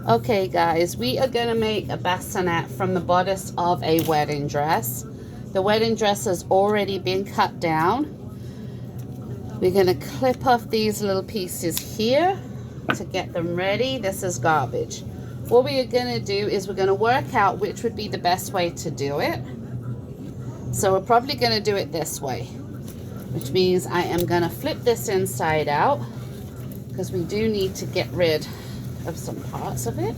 Okay guys, we are going to make a bassinet from the bodice of a wedding dress. The wedding dress has already been cut down. We're going to clip off these little pieces here to get them ready. This is garbage. What we are going to do is we're going to work out which would be the best way to do it. So we're probably going to do it this way, which means I am going to flip this inside out because we do need to get rid of some parts of it.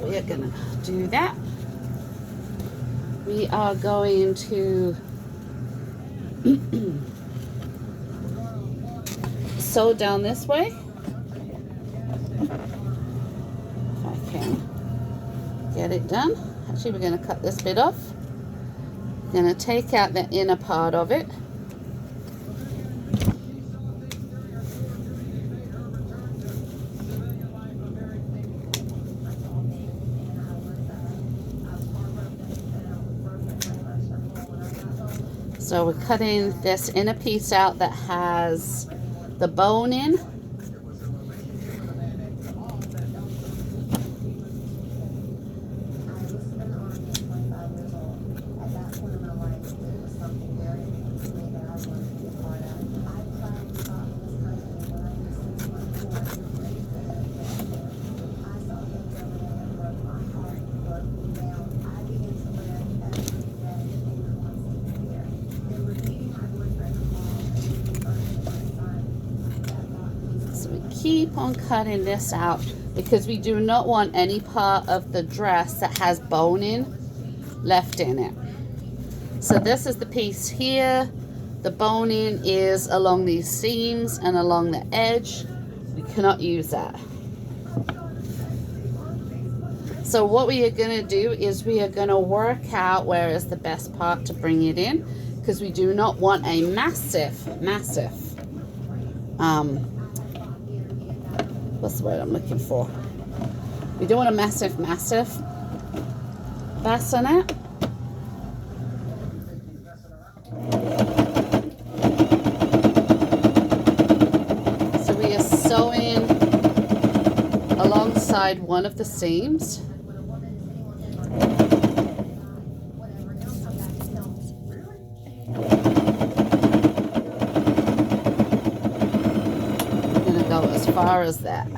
We are going to do that. We are going to sew down this way. If I can get it done. Actually, we're going to cut this bit off. We're going to take out the inner part of it. So we're cutting this inner piece out that has the bone in. Keep on cutting this out because we do not want any part of the dress that has bone in left in it. So this is the piece here. The bone in is along these seams and along the edge. We cannot use that. So what we are going to do is we are going to work out where is the best part to bring it in, because we do not want a massive what's the word I'm looking for? We don't want a massive bassinet. So we are sewing alongside one of the seams. As far as that.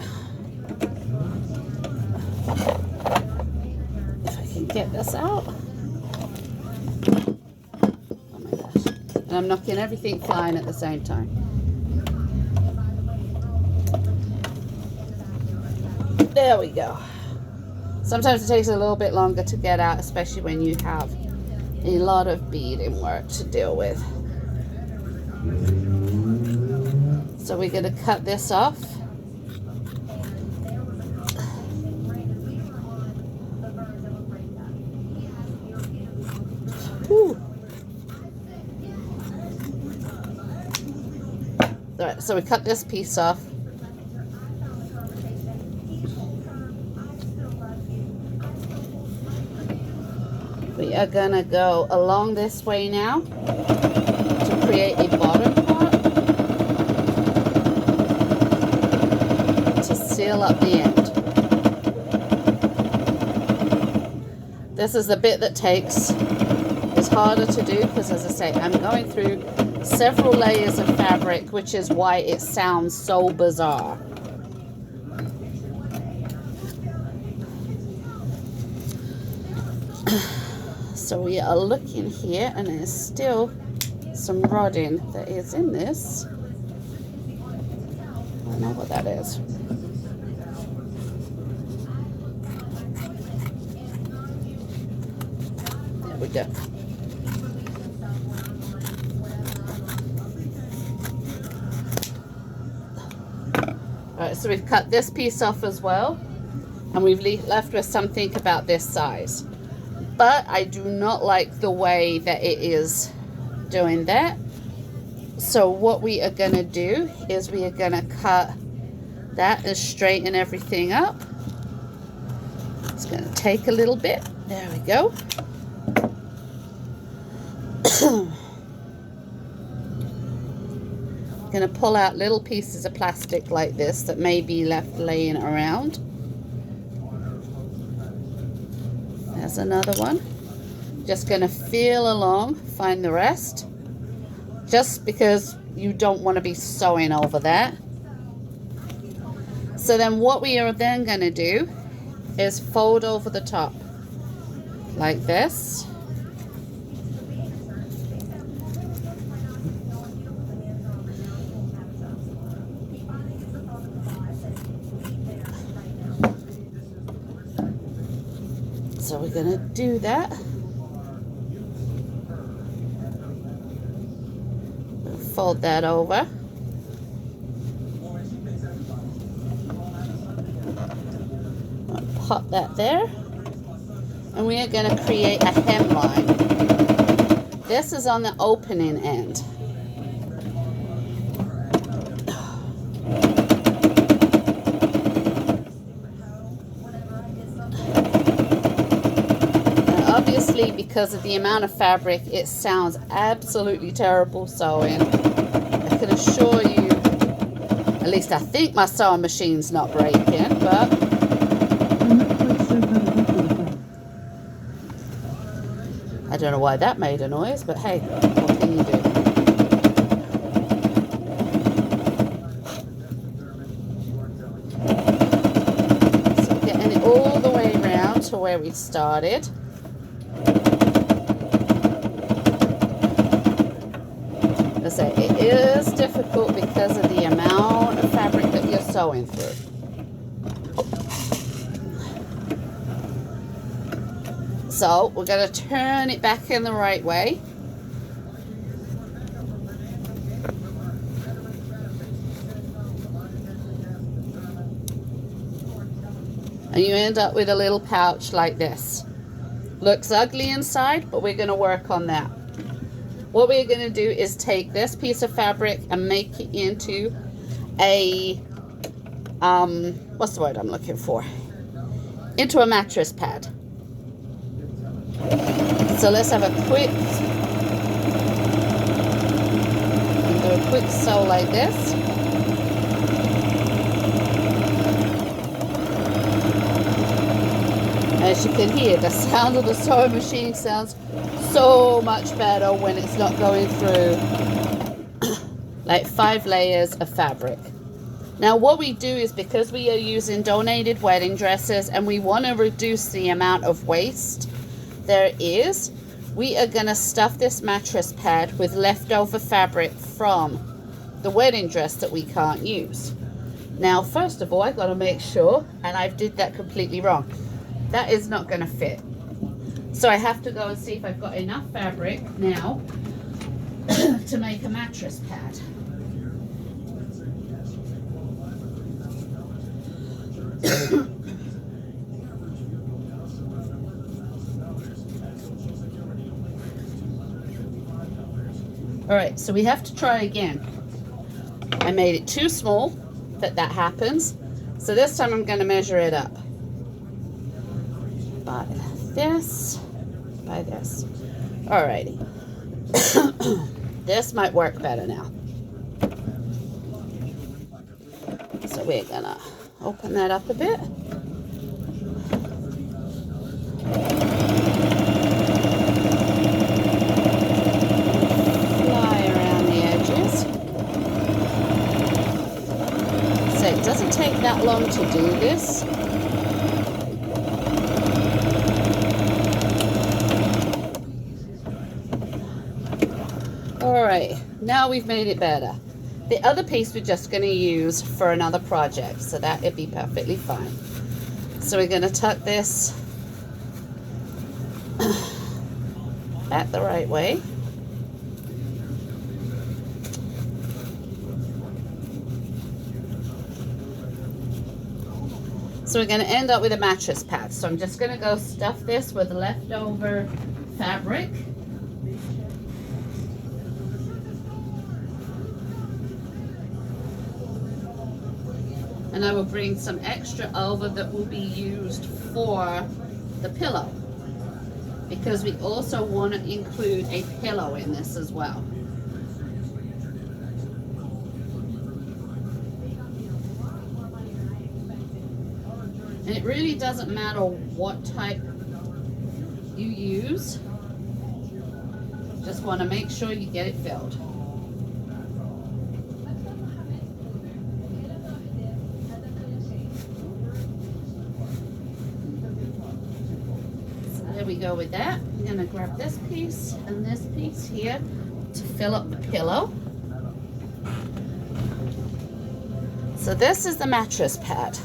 If I can get this out. Oh my gosh. And I'm knocking everything flying at the same time. There we go. Sometimes it takes a little bit longer to get out, especially when you have a lot of beading work to deal with. So we're going to cut this off. Whew. All right, so we cut this piece off. We are going to go along this way now to create a bottom part to seal up the end. This is the bit that is harder to do because, as I say, I'm going through several layers of fabric, which is why it sounds so bizarre. So we are looking here, and there's still some rodding that is in this. I don't know what that is. There we go. All right, so we've cut this piece off as well, and we've left with something about this size. But I do not like the way that it is doing that. So what we are going to do is we are going to cut that and straighten everything up. It's going to take a little bit. There we go. Going to pull out little pieces of plastic like this that may be left laying around. There's another one. Just going to feel along, find the rest. Just because you don't want to be sewing over that. So then what we are then going to do is fold over the top like this. So we're going to do that. We'll fold that over. I'll pop that there. And we are going to create a hemline. This is on the opening end. Obviously, because of the amount of fabric, it sounds absolutely terrible sewing. I can assure you, at least I think my sewing machine's not breaking, but I don't know why that made a noise, but hey, what can you do? So getting it all the way around to where we started. It is difficult because of the amount of fabric that you're sewing through. So we're going to turn it back in the right way. And you end up with a little pouch like this. Looks ugly inside, but we're going to work on that. What we're going to do is take this piece of fabric and make it into a, what's the word I'm looking for? Into a mattress pad. So let's have a quick, do a quick sew like this. As you can hear, the sound of the sewing machine sounds so much better when it's not going through like 5 layers of fabric. Now what we do is, because we are using donated wedding dresses and we want to reduce the amount of waste there is, we are going to stuff this mattress pad with leftover fabric from the wedding dress that we can't use. Now first of all, I've got to make sure, and I did that completely wrong, that is not going to fit. So I have to go and see if I've got enough fabric now to make a mattress pad. All right, so we have to try again. I made it too small that happens. So this time I'm going to measure it up. By this. Alrighty. This might work better now. So we're gonna open that up a bit. Fly around the edges. So it doesn't take that long to do this. Alright, now we've made it better. The other piece we're just going to use for another project, so that would be perfectly fine. So we're going to tuck this at the right way. So we're going to end up with a mattress pad. So I'm just going to go stuff this with leftover fabric. And I will bring some extra over that will be used for the pillow, because we also want to include a pillow in this as well. And it really doesn't matter what type you use. Just want to make sure you get it filled. So there we go with that. I'm going to grab this piece and this piece here to fill up the pillow. So this is the mattress pad.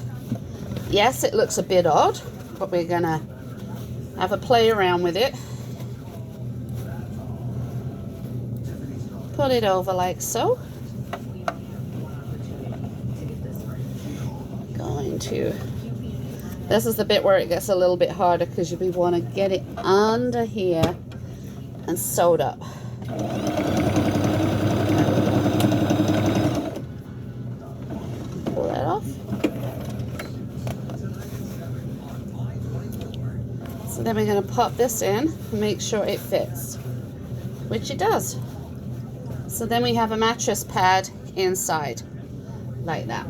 Yes, it looks a bit odd, but we're going to have a play around with it. Put it over like so. This is the bit where it gets a little bit harder because we want to get it under here and sewed up. Pull that off. So then we're going to pop this in and make sure it fits, which it does. So then we have a mattress pad inside, like that.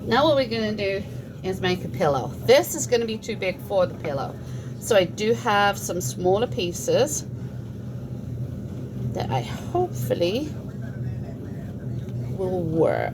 Now what we're going to do is make a pillow. This is going to be too big for the pillow. So I do have some smaller pieces that I hopefully will work.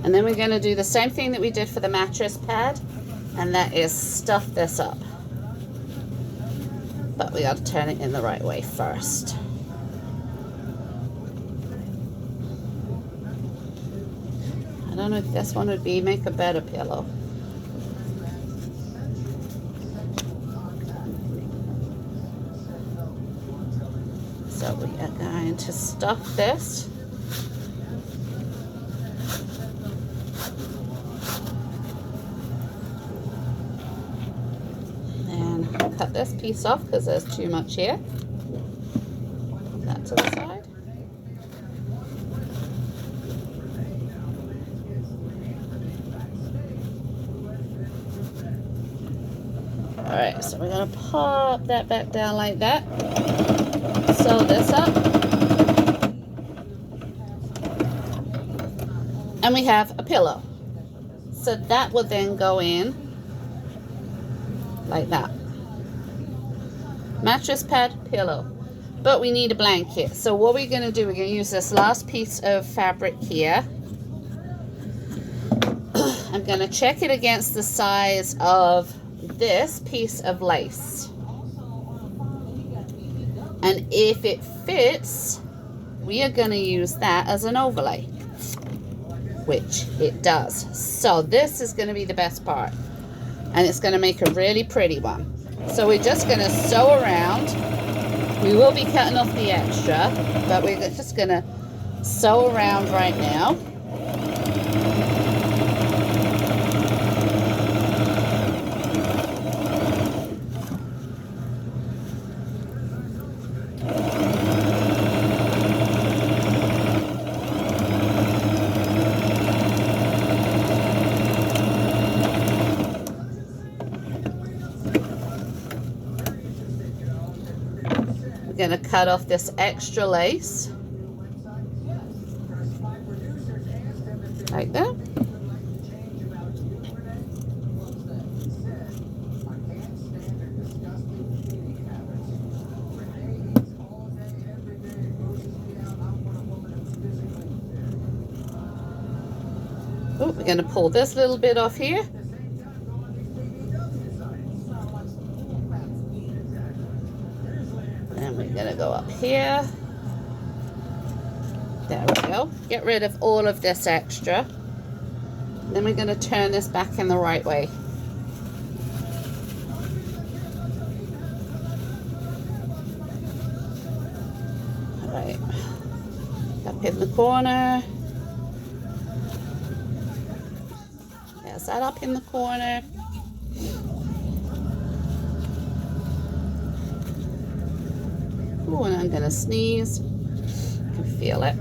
And then we're going to do the same thing that we did for the mattress pad, and that is stuff this up. But we got to turn it in the right way first. I don't know if this one would make a better pillow. So we are going to stuff this. Cut this piece off because there's too much here. Put that to the side. Alright, so we're going to pop that back down like that. Sew this up. And we have a pillow. So that will then go in like that. Mattress pad, pillow. But we need a blanket. So what we're going to do, we're going to use this last piece of fabric here. I'm going to check it against the size of this piece of lace. And if it fits, we are going to use that as an overlay, which it does. So this is going to be the best part. And it's going to make a really pretty one. So we're just going to sew around. We will be cutting off the extra, but we're just going to sew around right now. Going to cut off this extra lace like that. Oh, we're going to pull this little bit off here. We're going to go up here. There we go. Get rid of all of this extra. Then we're going to turn this back in the right way. All right. Up in the corner. that up in the corner. Ooh, and I'm gonna sneeze. You can feel it.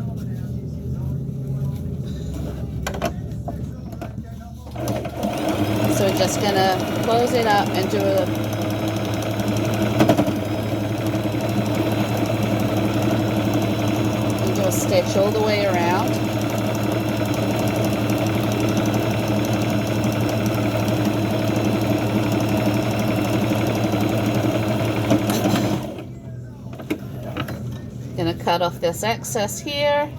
So we're just gonna close it up and do a stitch all the way around. Gonna cut off this excess here.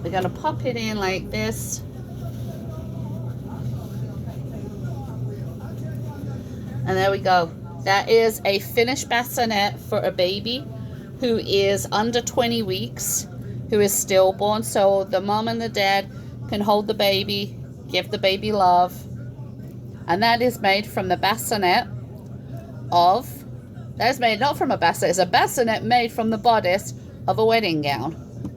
We're gonna pop it in like this. And there we go. That is a finished bassinet for a baby who is under 20 weeks, who is stillborn. So the mom and the dad can hold the baby, give the baby love. And that is made from the bassinet of, that's made not from a bassinet, it's a bassinet made from the bodice of a wedding gown.